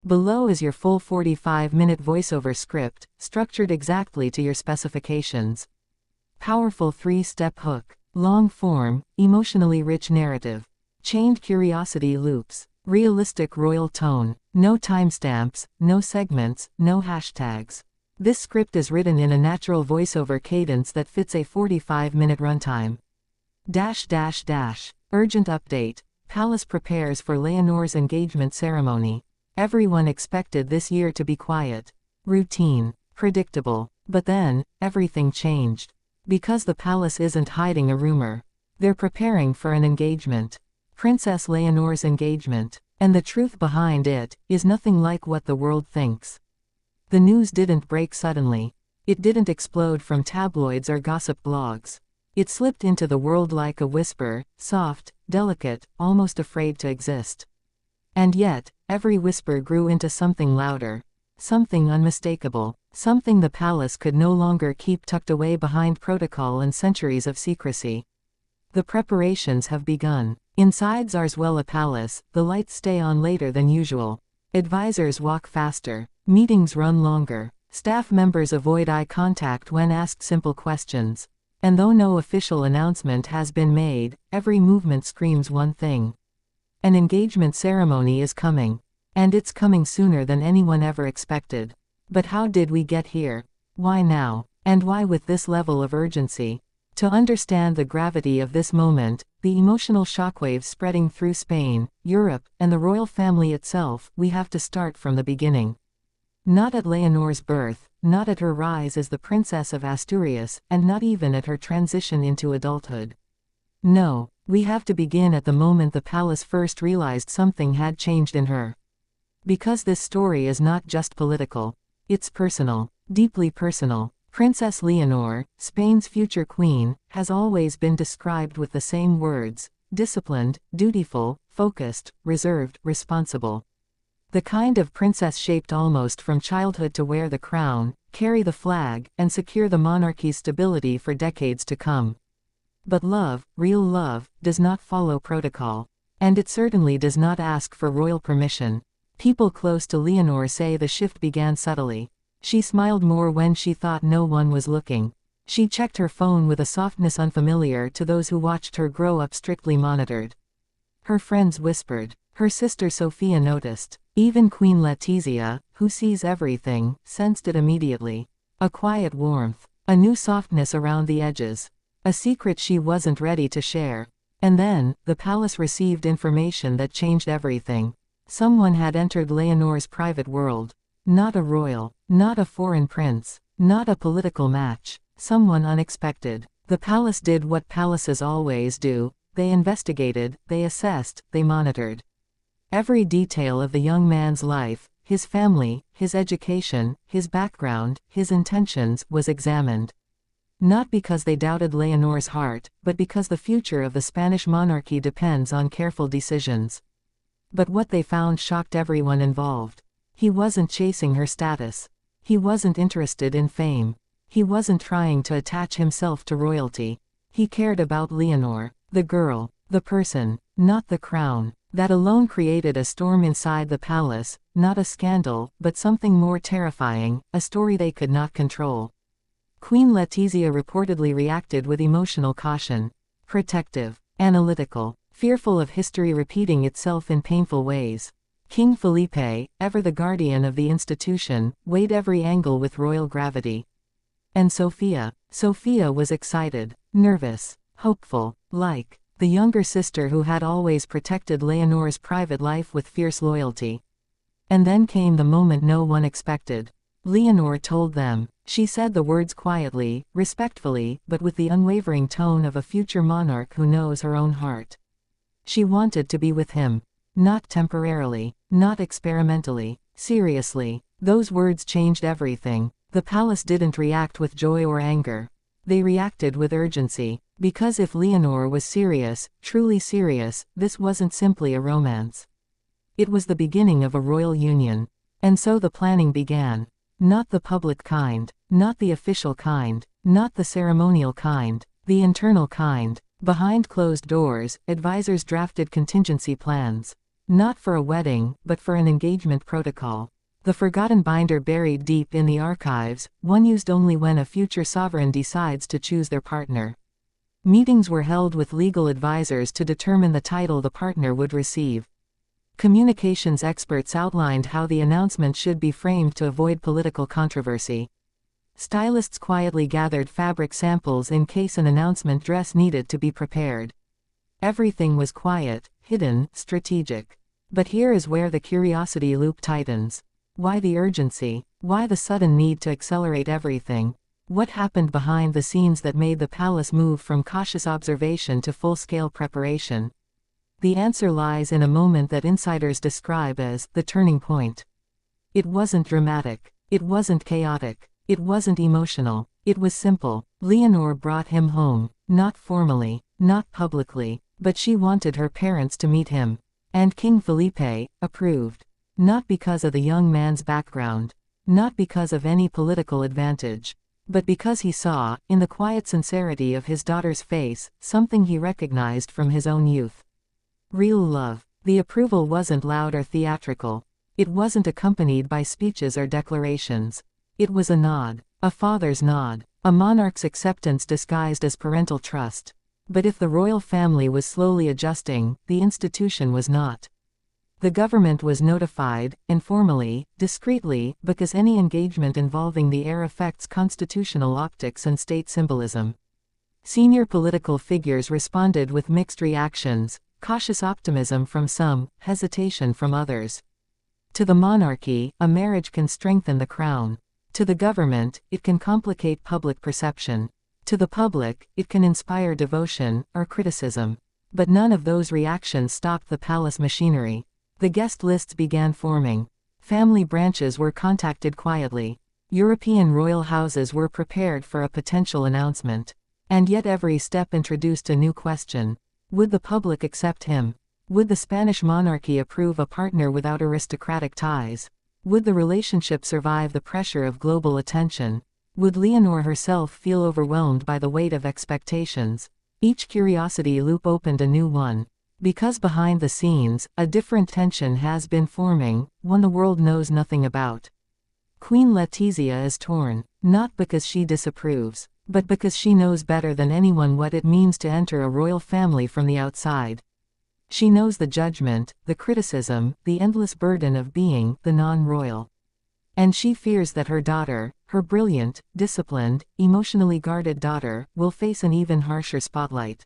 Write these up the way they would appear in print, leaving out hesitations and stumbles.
Below is your full 45-minute voiceover script, structured exactly to your specifications. Powerful 3-step hook. Long form, emotionally rich narrative. Chained curiosity loops. Realistic royal tone. No timestamps, no segments, no hashtags. This script is written in a natural voiceover cadence that fits a 45-minute runtime. Urgent update. Palace prepares for Leonor's engagement ceremony. Everyone expected this year to be quiet. Routine. Predictable. But then, everything changed. Because the palace isn't hiding a rumor. They're preparing for an engagement. Princess Leonor's engagement. And the truth behind it is nothing like what the world thinks. The news didn't break suddenly. It didn't explode from tabloids or gossip blogs. It slipped into the world like a whisper, soft, delicate, almost afraid to exist. And yet, every whisper grew into something louder. Something unmistakable. Something the palace could no longer keep tucked away behind protocol and centuries of secrecy. The preparations have begun. Inside Zarzwela Palace, the lights stay on later than usual. Advisors walk faster. Meetings run longer. Staff members avoid eye contact when asked simple questions. And though no official announcement has been made, every movement screams one thing. An engagement ceremony is coming. And it's coming sooner than anyone ever expected. But how did we get here? Why now? And why with this level of urgency? To understand the gravity of this moment, the emotional shockwaves spreading through Spain, Europe, and the royal family itself, we have to start from the beginning. Not at Leonor's birth, not at her rise as the Princess of Asturias, and not even at her transition into adulthood. No, we have to begin at the moment the palace first realized something had changed in her. Because this story is not just political. It's personal. Deeply personal. Princess Leonor, Spain's future queen, has always been described with the same words: disciplined, dutiful, focused, reserved, responsible. The kind of princess shaped almost from childhood to wear the crown, carry the flag, and secure the monarchy's stability for decades to come. But love, real love, does not follow protocol. And it certainly does not ask for royal permission. People close to Leonor say the shift began subtly. She smiled more when she thought no one was looking. She checked her phone with a softness unfamiliar to those who watched her grow up strictly monitored. Her friends whispered. Her sister Sophia noticed. Even Queen Letizia, who sees everything, sensed it immediately. A quiet warmth. A new softness around the edges. A secret she wasn't ready to share. And then, the palace received information that changed everything. Someone had entered Leonor's private world. Not a royal, not a foreign prince, not a political match. Someone unexpected. The palace did what palaces always do. They investigated, they assessed, they monitored. Every detail of the young man's life, his family, his education, his background, his intentions, was examined. Not because they doubted Leonor's heart, but because the future of the Spanish monarchy depends on careful decisions. But what they found shocked everyone involved. He wasn't chasing her status. He wasn't interested in fame. He wasn't trying to attach himself to royalty. He cared about Leonor, the girl, the person, not the crown. That alone created a storm inside the palace, not a scandal, but something more terrifying, a story they could not control. Queen Letizia reportedly reacted with emotional caution. Protective, analytical, fearful of history repeating itself in painful ways. King Felipe, ever the guardian of the institution, weighed every angle with royal gravity. And Sophia was excited, nervous, hopeful, like the younger sister who had always protected Leonor's private life with fierce loyalty. And then came the moment no one expected. Leonor told them. She said the words quietly, respectfully, but with the unwavering tone of a future monarch who knows her own heart. She wanted to be with him. Not temporarily, not experimentally, seriously. Those words changed everything. The palace didn't react with joy or anger. They reacted with urgency. Because if Leonor was serious, truly serious, this wasn't simply a romance. It was the beginning of a royal union. And so the planning began. Not the public kind, not the official kind, not the ceremonial kind, the internal kind. Behind closed doors, advisors drafted contingency plans. Not for a wedding, but for an engagement protocol. The forgotten binder buried deep in the archives, one used only when a future sovereign decides to choose their partner. Meetings were held with legal advisors to determine the title the partner would receive. Communications experts outlined how the announcement should be framed to avoid political controversy. Stylists quietly gathered fabric samples in case an announcement dress needed to be prepared. Everything was quiet, hidden, strategic. But here is where the curiosity loop tightens. Why the urgency? Why the sudden need to accelerate everything? What happened behind the scenes that made the palace move from cautious observation to full-scale preparation? The answer lies in a moment that insiders describe as the turning point. It wasn't dramatic. It wasn't chaotic. It wasn't emotional. It was simple. Leonor brought him home, not formally, not publicly, but she wanted her parents to meet him. And King Felipe approved. Not because of the young man's background. Not because of any political advantage. But because he saw, in the quiet sincerity of his daughter's face, something he recognized from his own youth. Real love. The approval wasn't loud or theatrical. It wasn't accompanied by speeches or declarations. It was a nod. A father's nod. A monarch's acceptance disguised as parental trust. But if the royal family was slowly adjusting, the institution was not. The government was notified, informally, discreetly, because any engagement involving the heir affects constitutional optics and state symbolism. Senior political figures responded with mixed reactions, cautious optimism from some, hesitation from others. To the monarchy, a marriage can strengthen the crown. To the government, it can complicate public perception. To the public, it can inspire devotion, or criticism. But none of those reactions stopped the palace machinery. The guest lists began forming. Family branches were contacted quietly. European royal houses were prepared for a potential announcement. And yet every step introduced a new question. Would the public accept him? Would the Spanish monarchy approve a partner without aristocratic ties? Would the relationship survive the pressure of global attention? Would Leonor herself feel overwhelmed by the weight of expectations? Each curiosity loop opened a new one. Because behind the scenes, a different tension has been forming, one the world knows nothing about. Queen Letizia is torn, not because she disapproves, but because she knows better than anyone what it means to enter a royal family from the outside. She knows the judgment, the criticism, the endless burden of being the non-royal. And she fears that her daughter, her brilliant, disciplined, emotionally guarded daughter, will face an even harsher spotlight.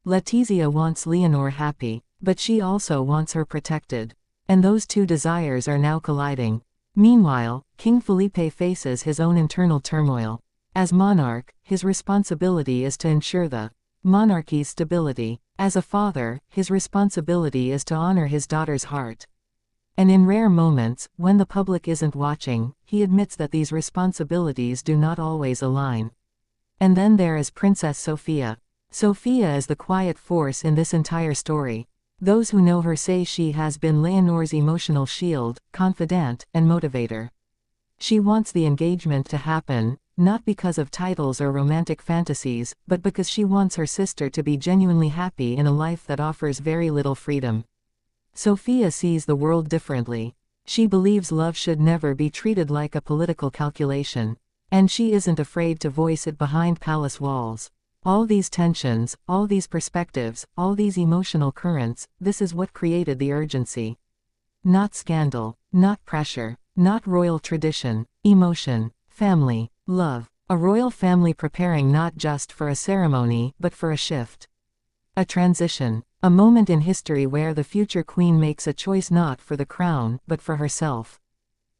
Letizia wants Leonor happy, but she also wants her protected. And those two desires are now colliding. Meanwhile, King Felipe faces his own internal turmoil. As monarch, his responsibility is to ensure the monarchy's stability. As a father, his responsibility is to honor his daughter's heart. And in rare moments, when the public isn't watching, he admits that these responsibilities do not always align. And then there is Princess Sofia. Sofia is the quiet force in this entire story. Those who know her say she has been Leonor's emotional shield, confidant, and motivator. She wants the engagement to happen, not because of titles or romantic fantasies, but because she wants her sister to be genuinely happy in a life that offers very little freedom. Sofia sees the world differently. She believes love should never be treated like a political calculation. And she isn't afraid to voice it behind palace walls. All these tensions, all these perspectives, all these emotional currents, this is what created the urgency. Not scandal, not pressure, not royal tradition, emotion, family, love. A royal family preparing not just for a ceremony, but for a shift. A transition. A moment in history where the future queen makes a choice not for the crown, but for herself.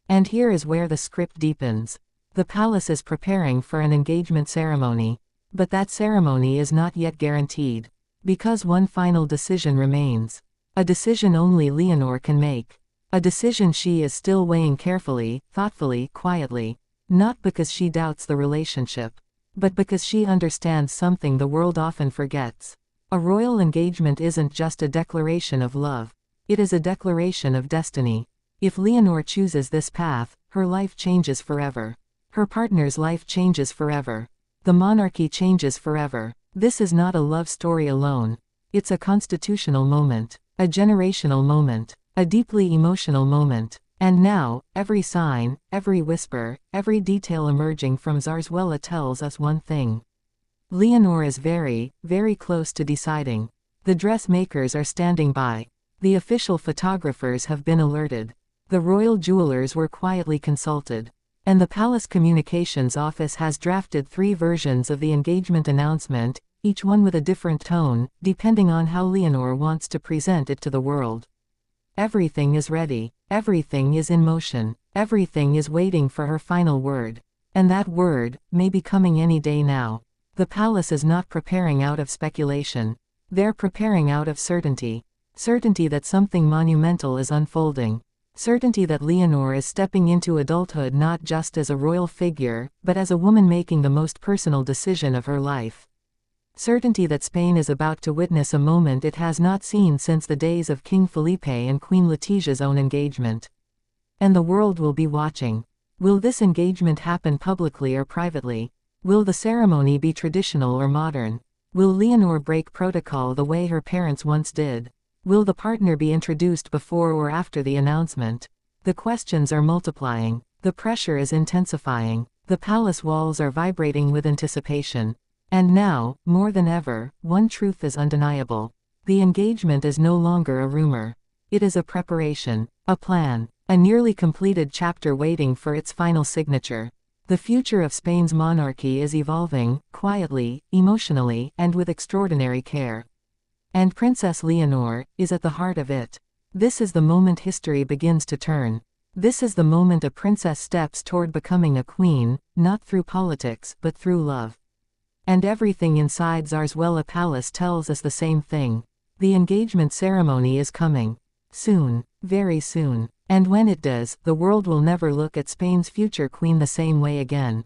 And here is where the script deepens. The palace is preparing for an engagement ceremony. But that ceremony is not yet guaranteed. Because one final decision remains. A decision only Leonor can make. A decision she is still weighing carefully, thoughtfully, quietly. Not because she doubts the relationship. But because she understands something the world often forgets. A royal engagement isn't just a declaration of love. It is a declaration of destiny. If Leonor chooses this path, her life changes forever. Her partner's life changes forever. The monarchy changes forever. This is not a love story alone. It's a constitutional moment. A generational moment. A deeply emotional moment. And now, every sign, every whisper, every detail emerging from Zarzuela tells us one thing. Leonor is very, very close to deciding. The dressmakers are standing by. The official photographers have been alerted. The royal jewelers were quietly consulted. And the palace communications office has drafted 3 versions of the engagement announcement, each one with a different tone, depending on how Leonor wants to present it to the world. Everything is ready. Everything is in motion. Everything is waiting for her final word. And that word may be coming any day now. The palace is not preparing out of speculation. They're preparing out of certainty. Certainty that something monumental is unfolding. Certainty that Leonor is stepping into adulthood not just as a royal figure, but as a woman making the most personal decision of her life. Certainty that Spain is about to witness a moment it has not seen since the days of King Felipe and Queen Letitia's own engagement. And the world will be watching. Will this engagement happen publicly or privately? Will the ceremony be traditional or modern? Will Leonor break protocol the way her parents once did? Will the partner be introduced before or after the announcement? The questions are multiplying. The pressure is intensifying. The palace walls are vibrating with anticipation. And now, more than ever, one truth is undeniable. The engagement is no longer a rumor. It is a preparation, a plan, a nearly completed chapter waiting for its final signature. The future of Spain's monarchy is evolving, quietly, emotionally, and with extraordinary care. And Princess Leonor is at the heart of it. This is the moment history begins to turn. This is the moment a princess steps toward becoming a queen, not through politics, but through love. And everything inside Zarzuela Palace tells us the same thing. The engagement ceremony is coming. Soon. Very soon. And when it does, the world will never look at Spain's future queen the same way again.